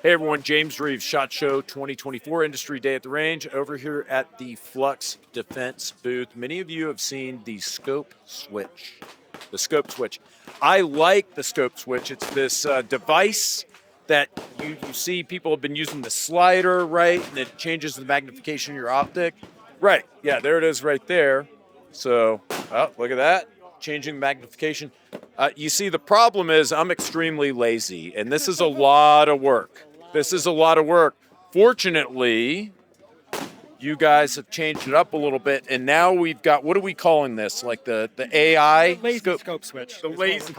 Hey everyone, James Reeves, SHOT Show 2024 Industry Day at the Range, over here at the Flux Defense booth. Many of you have seen the Scope Switch. The Scope Switch. I like the Scope Switch. It's this device that you see people have been using the slider, right? And it changes the magnification of your optic. Right, yeah, there it is right there. So, oh, look at that, changing the magnification. You see, the problem is I'm extremely lazy, and this is a lot of work. This is a lot of work. Fortunately, you guys have changed it up a little bit, and now we've got, what are we calling this? Like the AI? The lazy scope switch. The lazy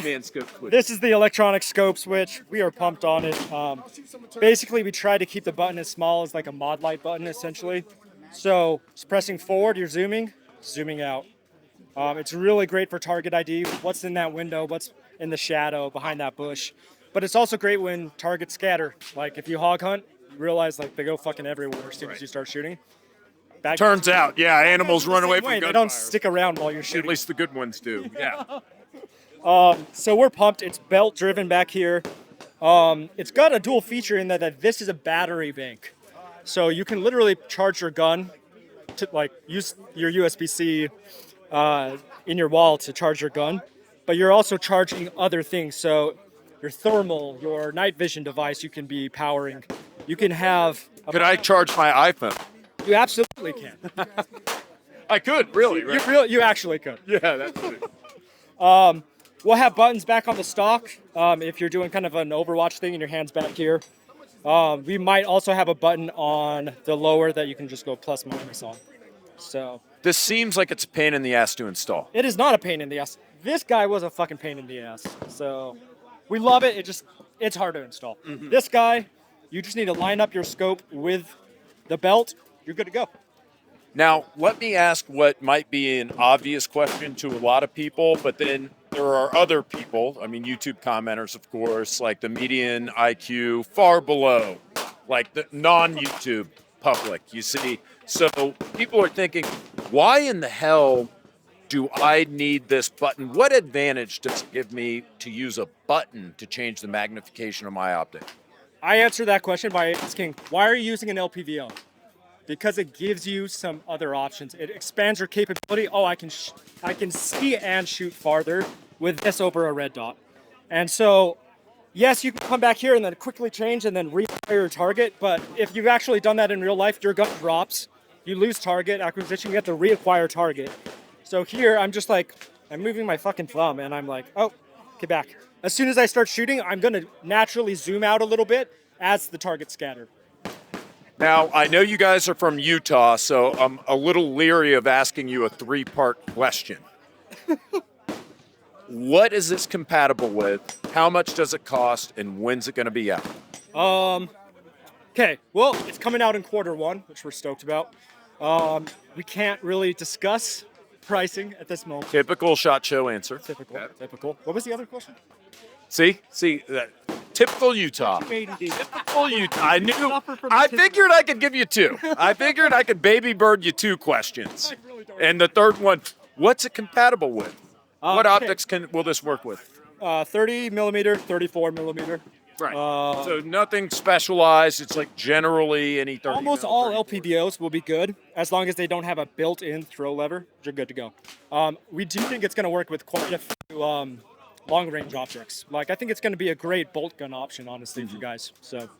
man scope switch. This is the electronic scope switch. We are pumped on it. Basically, we try to keep the button as small as like a mod light button, essentially. So, just pressing forward, you're zooming out. It's really great for target ID. What's in that window? What's in the shadow behind that bush? But it's also great when targets scatter. Like if you hog hunt, you realize like they go fucking everywhere as soon as you start shooting. Turns out, yeah, animals run away from gunfire. They don't stick around while you're shooting. At least the good ones do, yeah. So we're pumped. It's belt driven back here. It's got a dual feature in that this is a battery bank. So you can literally charge your gun to like use your USB-C in your wall to charge your gun, but you're also charging other things. So your thermal, your night vision device, you can be powering. You can have. Could I charge my iPhone? You absolutely can. I could, really, right? You actually could. Yeah, that's it. We'll have buttons back on the stock if you're doing kind of an Overwatch thing and your hand's back here. We might also have a button on the lower that you can just go plus minus on. So this seems like it's a pain in the ass to install. It is not a pain in the ass. This guy was a fucking pain in the ass. So we love it. It's hard to install. Mm-hmm. This guy, you just need to line up your scope with the belt. You're good to go. Now, let me ask what might be an obvious question to a lot of people, but then there are other people, I mean, YouTube commenters, of course, like the median IQ far below, like the non-YouTube public, you see. So people are thinking, why in the hell do I need this button? What advantage does it give me to use a button to change the magnification of my optic? I answer that question by asking, why are you using an LPVO? Because it gives you some other options. It expands your capability. Oh, I can see and shoot farther with this over a red dot. And so, yes, you can come back here and then quickly change and then refire your target. But if you've actually done that in real life, your gun drops. You lose target acquisition. You have to reacquire target. So here, I'm just like, I'm moving my fucking thumb and I'm like, oh, get back. As soon as I start shooting, I'm going to naturally zoom out a little bit as the target scatter. Now, I know you guys are from Utah, so I'm a little leery of asking you a three-part question. What is this compatible with? How much does it cost? And when's it going to be out? Okay, well, it's coming out in Q1, which we're stoked about. We can't really discuss pricing at this moment. Typical SHOT Show answer. Typical. What was the other question? See that. Typical Utah. Typical Utah. I figured I could give you two. I figured I could baby bird you two questions. And the third one, what's it compatible with? What optics will this work with? 30 millimeter, 34 millimeter. Right. So nothing specialized. It's like generally any 30. Almost all LPVOs will be good as long as they don't have a built-in throw lever. You're good to go. We do think it's going to work with quite a few long-range objects. Like, I think it's going to be a great bolt gun option, honestly, for guys. So,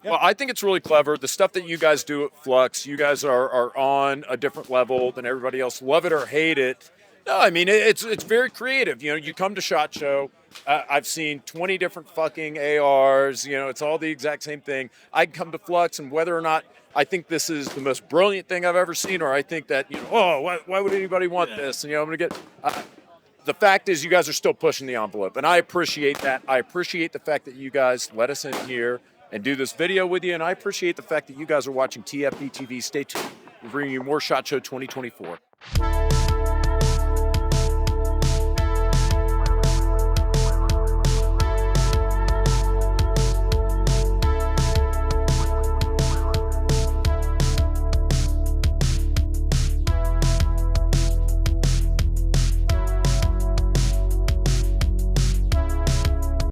yeah. Well, I think it's really clever. The stuff that you guys do at Flux, you guys are on a different level than everybody else. Love it or hate it. No, I mean, it's very creative. You know, you come to SHOT Show. I've seen 20 different fucking ARs. You know, it's all the exact same thing. I can come to Flux, and whether or not I think this is the most brilliant thing I've ever seen, or I think that, you know, oh, why would anybody want this? And, you know, I'm going to get... the fact is you guys are still pushing the envelope, and I appreciate that. I appreciate the fact that you guys let us in here and do this video with you, and I appreciate the fact that you guys are watching TFBTV. Stay tuned. We're bringing you more SHOT Show 2024.